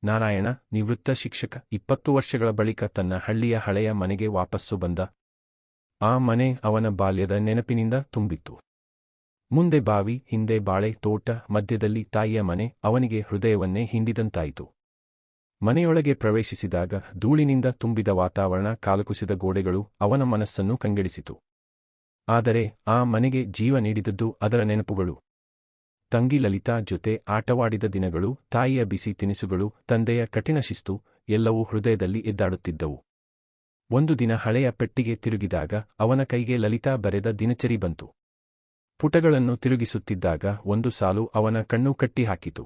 ನಾರಾಯಣ, ನಿವೃತ್ತ ಶಿಕ್ಷಕ, 20 ವರ್ಷಗಳ ಬಳಿಕ ತನ್ನ ಹಳ್ಳಿಯ ಹಳೆಯ ಮನೆಗೆ ವಾಪಸ್ಸು ಬಂದ. ಆ ಮನೆ ಅವನ ಬಾಲ್ಯದ ನೆನಪಿನಿಂದ ತುಂಬಿತ್ತು. ಮುಂದೆ ಬಾವಿ, ಹಿಂದೆ ಬಾಳೆ ತೋಟ, ಮಧ್ಯದಲ್ಲಿ ತಾಯಿಯ ಮನೆ ಅವನಿಗೆ ಹೃದಯವನ್ನೇ ಹಿಂಡಿದಂತಾಯಿತು. ಮನೆಯೊಳಗೆ ಪ್ರವೇಶಿಸಿದಾಗ ಧೂಳಿನಿಂದ ತುಂಬಿದ ವಾತಾವರಣ, ಕಾಲುಕುಸಿದ ಗೋಡೆಗಳು ಅವನ ಮನಸ್ಸನ್ನು ಕಂಗೆಡಿಸಿತು. ಆದರೆ ಆ ಮನೆಗೆ ಜೀವ ನೀಡಿದದ್ದು ಅದರ ನೆನಪುಗಳು. ತಂಗಿ ಲಲಿತಾ ಜೊತೆ ಆಟವಾಡಿದ ದಿನಗಳು, ತಾಯಿಯ ಬಿಸಿ ತಿನಿಸುಗಳು, ತಂದೆಯ ಕಠಿಣ ಶಿಸ್ತು ಎಲ್ಲವೂ ಹೃದಯದಲ್ಲಿ ಎದ್ದಾಡುತ್ತಿದ್ದವು. ಒಂದು ದಿನ ಹಳೆಯ ಪೆಟ್ಟಿಗೆ ತಿರುಗಿದಾಗ ಅವನ ಕೈಗೆ ಲಲಿತಾ ಬರೆದ ದಿನಚರಿ ಬಂತು. ಪುಟಗಳನ್ನು ತಿರುಗಿಸುತ್ತಿದ್ದಾಗ ಒಂದು ಸಾಲು ಅವನ ಕಣ್ಣು ಕಟ್ಟಿಹಾಕಿತು.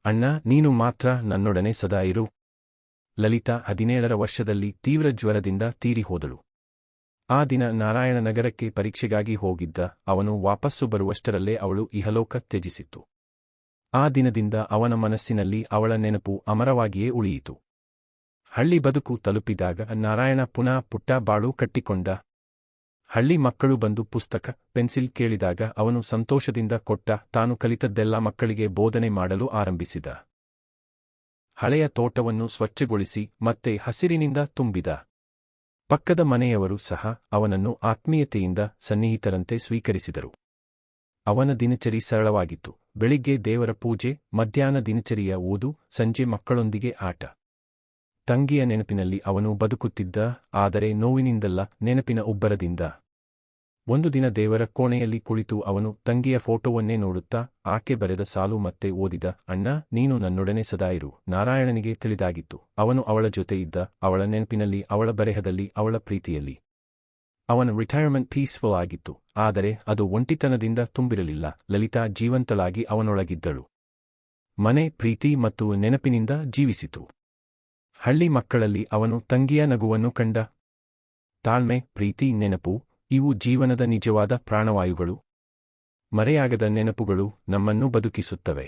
ಅಣ್ಣ, ನೀನು ಮಾತ್ರ ನನ್ನೊಡನೆ ಸದಾ ಇರು. ಲಲಿತಾ 17ರ ವರ್ಷದಲ್ಲಿ ತೀವ್ರ ಜ್ವರದಿಂದ ತೀರಿ ಹೋದಳು. ಆ ದಿನ ನಾರಾಯಣ ನಗರಕ್ಕೆ ಪರೀಕ್ಷೆಗಾಗಿ ಹೋಗಿದ್ದ. ಅವನು ವಾಪಸ್ಸು ಬರುವಷ್ಟರಲ್ಲೇ ಅವಳು ಇಹಲೋಕ ತ್ಯಜಿಸಿತ್ತು. ಆ ದಿನದಿಂದ ಅವನ ಮನಸ್ಸಿನಲ್ಲಿ ಅವಳ ನೆನಪು ಅಮರವಾಗಿಯೇ ಉಳಿಯಿತು. ಹಳ್ಳಿ ಬದುಕು ತಲುಪಿದಾಗ ನಾರಾಯಣ ಪುನಃ ಪುಟ್ಟ ಬಾಳು ಕಟ್ಟಿಕೊಂಡ. ಹಳ್ಳಿ ಮಕ್ಕಳು ಬಂದು ಪುಸ್ತಕ, ಪೆನ್ಸಿಲ್ ಕೇಳಿದಾಗ ಅವನು ಸಂತೋಷದಿಂದ ಕೊಟ್ಟ. ತಾನು ಕಲಿತದ್ದೆಲ್ಲ ಮಕ್ಕಳಿಗೆ ಬೋಧನೆ ಮಾಡಲು ಆರಂಭಿಸಿದ. ಹಳೆಯ ತೋಟವನ್ನು ಸ್ವಚ್ಛಗೊಳಿಸಿ ಮತ್ತೆ ಹಸಿರಿನಿಂದ ತುಂಬಿದ. ಪಕ್ಕದ ಮನೆಯವರು ಸಹ ಅವನನ್ನು ಆತ್ಮೀಯತೆಯಿಂದ ಸನ್ನಿಹಿತರಂತೆ ಸ್ವೀಕರಿಸಿದರು. ಅವನ ದಿನಚರಿ ಸರಳವಾಗಿತ್ತು. ಬೆಳಿಗ್ಗೆ ದೇವರ ಪೂಜೆ, ಮಧ್ಯಾಹ್ನ ದಿನಚರಿಯ ಓದು, ಸಂಜೆ ಮಕ್ಕಳೊಂದಿಗೆ ಆಟ. ತಂಗಿಯ ನೆನಪಿನಲ್ಲಿ ಅವನು ಬದುಕುತ್ತಿದ್ದ, ಆದರೆ ನೋವಿನಿಂದಲ್ಲ, ನೆನಪಿನ ಉಬ್ಬರದಿಂದ. ಒಂದು ದಿನ ದೇವರ ಕೋಣೆಯಲ್ಲಿ ಕುಳಿತು ಅವನು ತಂಗಿಯ ಫೋಟೋವನ್ನೇ ನೋಡುತ್ತಾ ಆಕೆ ಬರೆದ ಸಾಲು ಮತ್ತೆ ಓದಿದ. ಅಣ್ಣ, ನೀನು ನನ್ನೊಡನೆ ಸದಾ ಇರು. ನಾರಾಯಣನಿಗೆ ತಿಳಿದಾಗಿತ್ತು, ಅವನು ಅವಳ ಜೊತೆ ಇದ್ದ, ಅವಳ ನೆನಪಿನಲ್ಲಿ, ಅವಳ ಬರೆಹದಲ್ಲಿ, ಅವಳ ಪ್ರೀತಿಯಲ್ಲಿ. ಅವನ ರಿಟೈರ್ಮೆಂಟ್ ಪೀಸ್ಫುಲ್ ಆಗಿತ್ತು, ಆದರೆ ಅದು ಒಂಟಿತನದಿಂದ ತುಂಬಿರಲಿಲ್ಲ. ಲಲಿತಾ ಜೀವಂತಳಾಗಿ ಅವನೊಳಗಿದ್ದಳು. ಮನೆ ಪ್ರೀತಿ ಮತ್ತು ನೆನಪಿನಿಂದ ಜೀವಿಸಿತು. ಹಳ್ಳಿ ಮಕ್ಕಳಲ್ಲಿ ಅವನು ತಂಗಿಯ ನಗುವನ್ನು ಕಂಡ. ತಾಳ್ಮೆ, ಪ್ರೀತಿ, ನೆನಪು ಇವು ಜೀವನದ ನಿಜವಾದ ಪ್ರಾಣವಾಯುಗಳು. ಮರೆಯಾಗದ ನೆನಪುಗಳು ನಮ್ಮನ್ನು ಬದುಕಿಸುತ್ತವೆ.